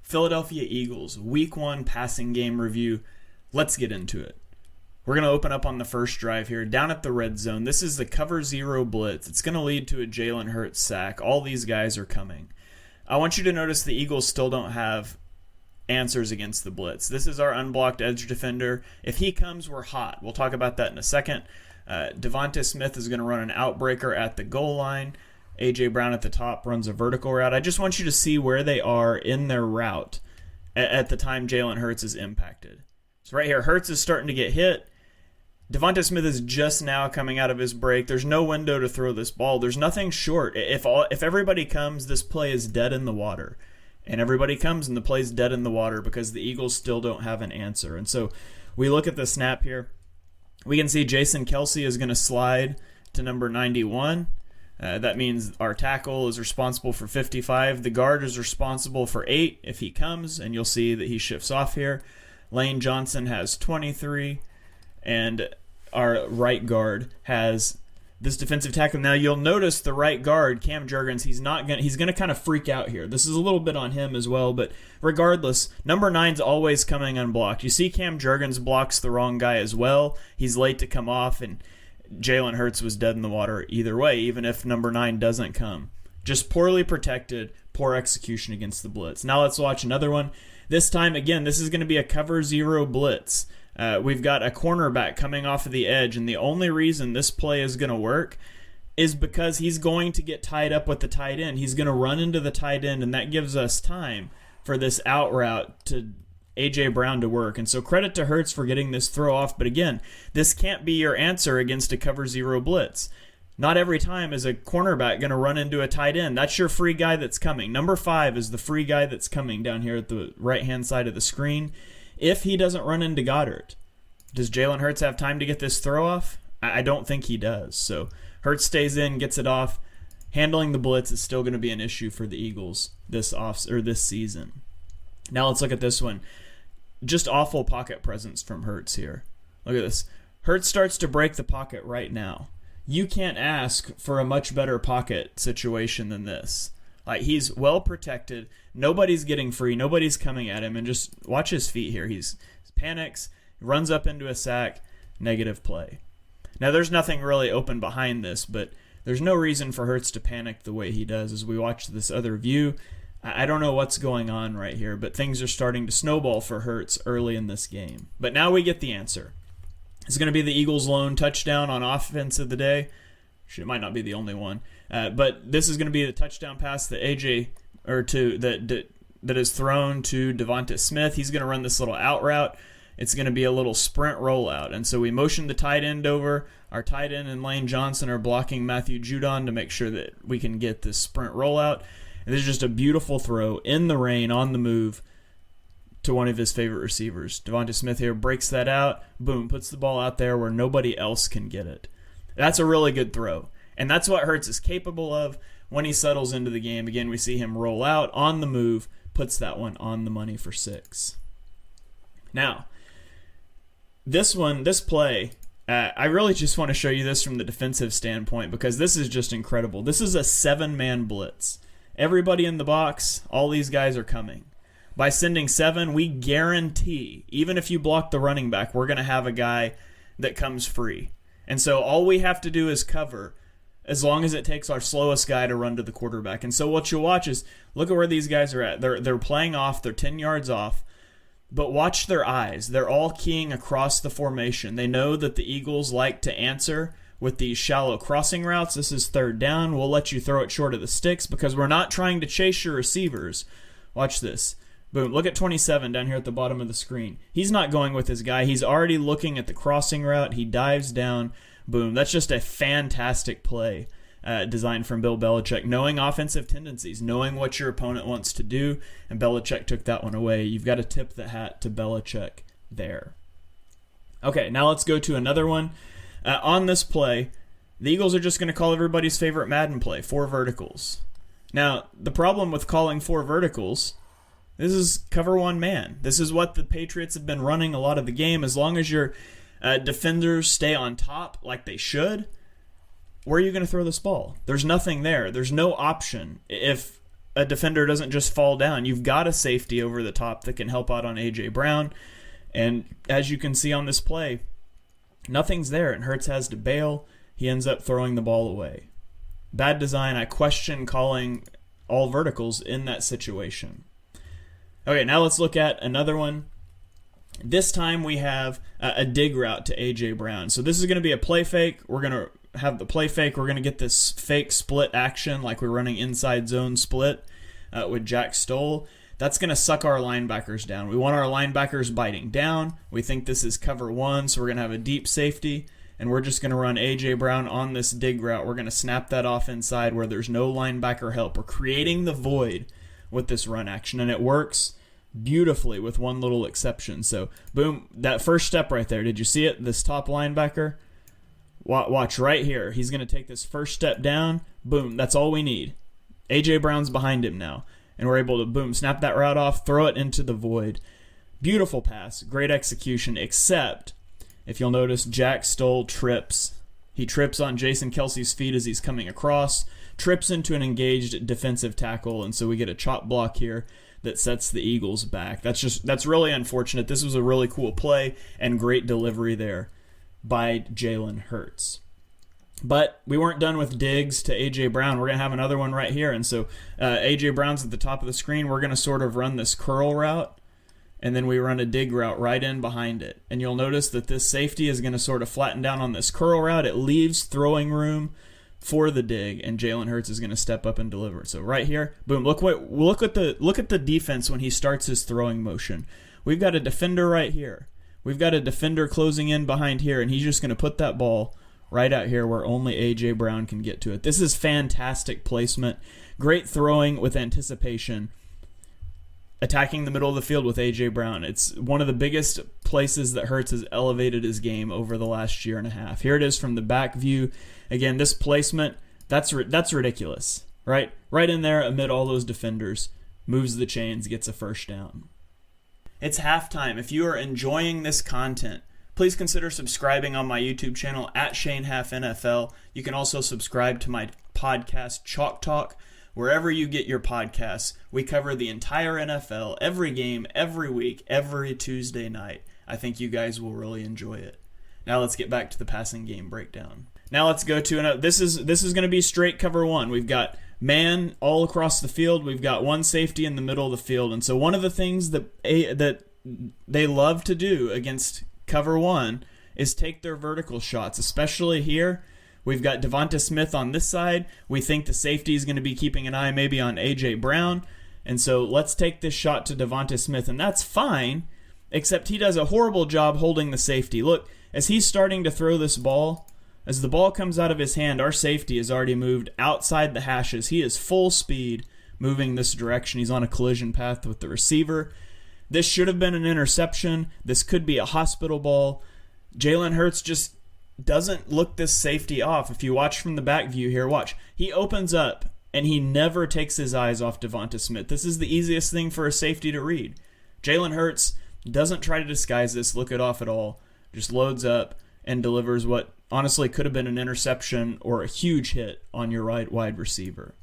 Philadelphia Eagles, Week 1 passing game review. Let's get into it. We're going to open up on the first drive here, down at the red zone. This is the cover 0 blitz. It's going to lead to a Jalen Hurts sack. All these guys are coming. I want you to notice the Eagles still don't have answers against the blitz. This is our unblocked edge defender. If he comes, we're hot. We'll talk about that in a second. Devonta Smith is going to run an outbreaker at the goal line. A.J. Brown at the top runs a vertical route. I just want you to see where they are in their route at the time Jalen Hurts is impacted. So right here, Hurts is starting to get hit. Devonta Smith is just now coming out of his break. There's no window to throw this ball. There's nothing short. If everybody comes, this play is dead in the water. And everybody comes and the play's dead in the water because the Eagles still don't have an answer. And so we look at the snap here. We can see Jason Kelce is going to slide to number 91. That means our tackle is responsible for 55. The guard is responsible for 8 if he comes, and you'll see that he shifts off here. Lane Johnson has 23, and our right guard has this defensive tackle. Now you'll notice the right guard, Cam Jurgens, he's going to kind of freak out here. This is a little bit on him as well, but regardless, number 9's always coming unblocked. You see Cam Jurgens blocks the wrong guy as well. He's late to come off, and Jalen Hurts was dead in the water either way, even if number 9 doesn't come. Just poorly protected, poor execution against the blitz. Now let's watch another one. This time, again, this is going to be a cover 0 blitz. We've got a cornerback coming off of the edge, and the only reason this play is going to work is because he's going to get tied up with the tight end. He's going to run into the tight end, and that gives us time for this out route to A.J. Brown to work. And so credit to Hurts for getting this throw off. But again, this can't be your answer against a cover 0 blitz. Not every time is a cornerback going to run into a tight end. That's your free guy that's coming. Number 5 is the free guy that's coming down here at the right-hand side of the screen. If he doesn't run into Goddard, does Jalen Hurts have time to get this throw off? I don't think he does. So Hurts stays in, gets it off. Handling the blitz is still going to be an issue for the Eagles this season. Now let's look at this one. Just awful pocket presence from Hurts here. Look at this. Hurts starts to break the pocket right now. You can't ask for a much better pocket situation than this. Like, he's well protected. Nobody's getting free. Nobody's coming at him. And just watch his feet here. He panics, runs up into a sack, negative play. Now, there's nothing really open behind this, but there's no reason for Hurts to panic the way he does as we watch this other view. I don't know what's going on right here, but things are starting to snowball for Hurts early in this game. But now we get the answer. It's going to be the Eagles' lone touchdown on offense of the day. It might not be the only one, but this is going to be the touchdown pass that that is thrown to Devonta Smith. He's going to run this little out route. It's going to be a little sprint rollout, and so we motion the tight end over. Our tight end and Lane Johnson are blocking Matthew Judon to make sure that we can get this sprint rollout. And this is just a beautiful throw in the rain, on the move, to one of his favorite receivers. Devonta Smith here breaks that out. Boom, puts the ball out there where nobody else can get it. That's a really good throw. And that's what Hurts is capable of when he settles into the game. Again, we see him roll out on the move, puts that one on the money for 6. Now, this play, I really just want to show you this from the defensive standpoint because this is just incredible. This is a 7-man blitz. Everybody in the box, all these guys are coming. By sending 7, we guarantee, even if you block the running back, we're going to have a guy that comes free. And so all we have to do is cover as long as it takes our slowest guy to run to the quarterback. And so what you'll watch is, look at where these guys are at. They're playing off. They're 10 yards off. But watch their eyes. They're all keying across the formation. They know that the Eagles like to answer with these shallow crossing routes. This is 3rd down. We'll let you throw it short of the sticks because we're not trying to chase your receivers. Watch this. Boom. Look at 27 down here at the bottom of the screen. He's not going with his guy. He's already looking at the crossing route. He dives down. Boom. That's just a fantastic play designed from Bill Belichick, knowing offensive tendencies, knowing what your opponent wants to do, and Belichick took that one away. You've got to tip the hat to Belichick there. Okay, now let's go to another one. On this play, the Eagles are just going to call everybody's favorite Madden play, 4 verticals. Now, the problem with calling 4 verticals, this is cover 1 man. This is what the Patriots have been running a lot of the game. As long as your defenders stay on top like they should, where are you going to throw this ball? There's nothing there. There's no option. If a defender doesn't just fall down. You've got a safety over the top that can help out on A.J. Brown. And as you can see on this play, nothing's there, and Hurts has to bail. He ends up throwing the ball away. Bad design. I question calling all verticals in that situation. Okay, now let's look at another one. This time we have a dig route to A.J. Brown. So this is going to be a play fake. We're going to have the play fake. We're going to get this fake split action like we're running inside zone split with Jack Stoll. That's going to suck our linebackers down. We want our linebackers biting down. We think this is cover one, so we're going to have a deep safety, and we're just going to run A.J. Brown on this dig route. We're going to snap that off inside where there's no linebacker help. We're creating the void with this run action, and it works beautifully with one little exception. So, boom, that first step right there. Did you see it? This top linebacker? Watch right here. He's going to take this first step down. Boom, that's all we need. A.J. Brown's behind him now. And we're able to, boom, snap that route off, throw it into the void. Beautiful pass, great execution, except if you'll notice, Jack Stoll trips. He trips on Jason Kelsey's feet as he's coming across, trips into an engaged defensive tackle, and so we get a chop block here that sets the Eagles back. That's really unfortunate. This was a really cool play and great delivery there by Jalen Hurts. But we weren't done with digs to A.J. Brown. We're going to have another one right here. And so A.J. Brown's at the top of the screen. We're going to sort of run this curl route, and then we run a dig route right in behind it. And you'll notice that this safety is going to sort of flatten down on this curl route. It leaves throwing room for the dig, and Jalen Hurts is going to step up and deliver. So right here, boom, look at the defense when he starts his throwing motion. We've got a defender right here. We've got a defender closing in behind here, and he's just going to put that ball right out here where only A.J. Brown can get to it. This is fantastic placement. Great throwing with anticipation. Attacking the middle of the field with A.J. Brown. It's one of the biggest places that Hurts has elevated his game over the last year and a half. Here it is from the back view. Again, this placement, that's ridiculous, right? Right in there amid all those defenders. Moves the chains, gets a first down. It's halftime. If you are enjoying this content, please consider subscribing on my YouTube channel at Shane Haff NFL. You can also subscribe to my podcast, Chalk Talk, wherever you get your podcasts. We cover the entire NFL, every game, every week, every Tuesday night. I think you guys will really enjoy it. Now let's get back to the passing game breakdown. Now let's go to another. This is going to be straight cover one. We've got man all across the field. We've got one safety in the middle of the field. And so one of the things that they love to do against cover one is take their vertical shots, especially here. We've got Devonta Smith on this side. We think the safety is going to be keeping an eye maybe on A.J. Brown. And so let's take this shot to Devonta Smith, and that's fine, except he does a horrible job holding the safety. Look, as he's starting to throw this ball, as the ball comes out of his hand, our safety has already moved outside the hashes. He is full speed moving this direction. He's on a collision path with the receiver. This should have been an interception. This could be a hospital ball. Jalen Hurts just doesn't look this safety off. If you watch from the back view here, watch. He opens up, and he never takes his eyes off Devonta Smith. This is the easiest thing for a safety to read. Jalen Hurts doesn't try to disguise this, look it off at all. Just loads up and delivers what honestly could have been an interception or a huge hit on your right wide receiver.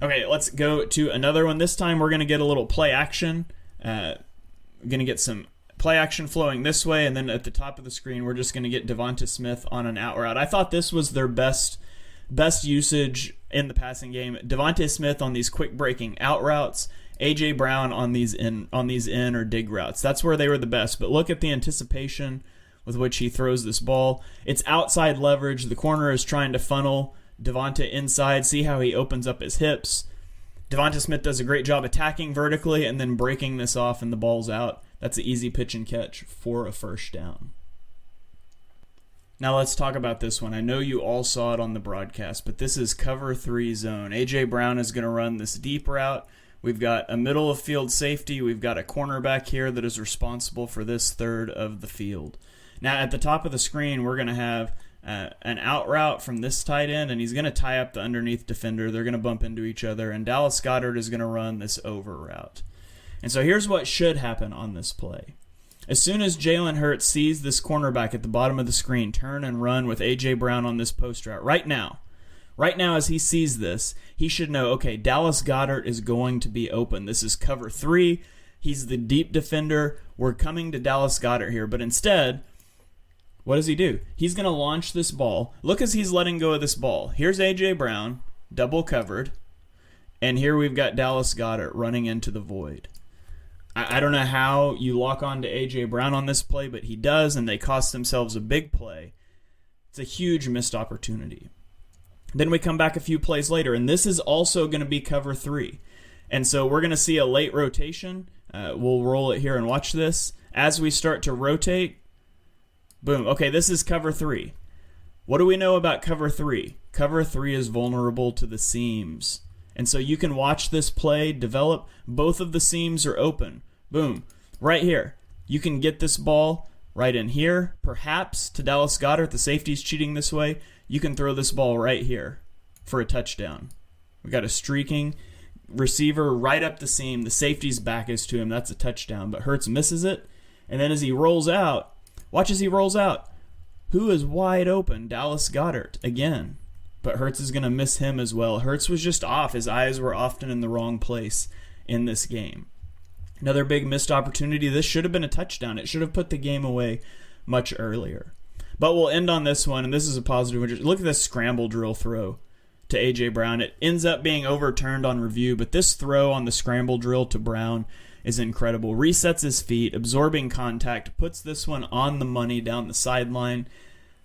Okay, let's go to another one. This time we're going to get a little play action. We're going to get some play action flowing this way, and then at the top of the screen we're just going to get Devonta Smith on an out route. I thought this was their best usage in the passing game. Devonta Smith on these quick breaking out routes, A.J. Brown on these in or dig routes. That's where they were the best. But look at the anticipation with which he throws this ball. It's outside leverage. The corner is trying to funnel Devonta inside. See how he opens up his hips. Devonta Smith does a great job attacking vertically and then breaking this off, and the ball's out. That's an easy pitch and catch for a first down. Now let's talk about this one. I know you all saw it on the broadcast, but this is cover 3 zone. A.J. Brown is going to run this deep route. We've got a middle of field safety. We've got a cornerback here that is responsible for this third of the field. Now at the top of the screen, we're going to have an out route from this tight end, and he's going to tie up the underneath defender. They're going to bump into each other, and Dallas Goedert is going to run this over route. And so here's what should happen on this play. As soon as Jalen Hurts sees this cornerback at the bottom of the screen turn and run with A.J. Brown on this post route, right now, Right now, as he sees this, he should know, okay, Dallas Goedert is going to be open. This is cover 3. He's the deep defender. We're coming to Dallas Goedert here. But instead, what does he do? He's going to launch this ball. Look as he's letting go of this ball. Here's A.J. Brown, double covered. And here we've got Dallas Goedert running into the void. I don't know how you lock on to A.J. Brown on this play, but he does, and they cost themselves a big play. It's a huge missed opportunity. Then we come back a few plays later, and this is also going to be cover 3. And so we're going to see a late rotation. We'll roll it here and watch this. As we start to rotate, boom. Okay, this is cover 3. What do we know about cover 3? Cover 3 is vulnerable to the seams. And so you can watch this play develop. Both of the seams are open. Boom. Right here. You can get this ball right in here, perhaps to Dallas Goedert. The safety's cheating this way. You can throw this ball right here for a touchdown. We got a streaking receiver right up the seam. The safety's back is to him. That's a touchdown. But Hurts misses it. And then as he rolls out, watch as he rolls out. Who is wide open? Dallas Goedert again. But Hurts is going to miss him as well. Hurts was just off. His eyes were often in the wrong place in this game. Another big missed opportunity. This should have been a touchdown. It should have put the game away much earlier. But we'll end on this one, and this is a positive. Look at this scramble drill throw to A.J. Brown. It ends up being overturned on review, but this throw on the scramble drill to Brown is incredible. Resets his feet, absorbing contact, puts this one on the money down the sideline.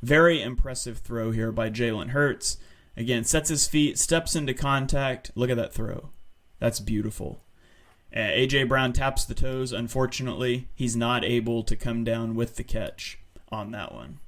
Very impressive throw here by Jalen Hurts. Again, sets his feet, steps into contact. Look at that throw. That's beautiful. A.J. Brown taps the toes. Unfortunately, he's not able to come down with the catch on that one.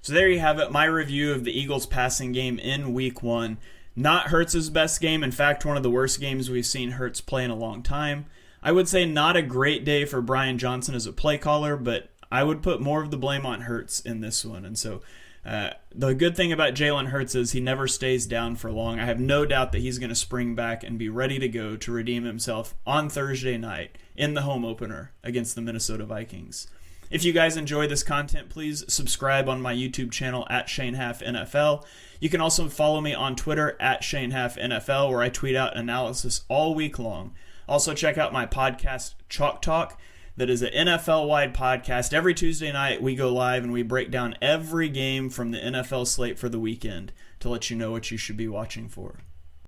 So there you have it, my review of the Eagles passing game in Week 1. Not Hurts' best game. In fact, one of the worst games we've seen Hurts play in a long time. I would say not a great day for Brian Johnson as a play caller, but I would put more of the blame on Hurts in this one. And so the good thing about Jalen Hurts is he never stays down for long. I have no doubt that he's going to spring back and be ready to go to redeem himself on Thursday night in the home opener against the Minnesota Vikings. If you guys enjoy this content, please subscribe on my YouTube channel at Shane Haff NFL. You can also follow me on Twitter at Shane Haff NFL, where I tweet out analysis all week long. Also check out my podcast, Chalk Talk. That is an NFL-wide podcast. Every Tuesday night, we go live and we break down every game from the NFL slate for the weekend to let you know what you should be watching for.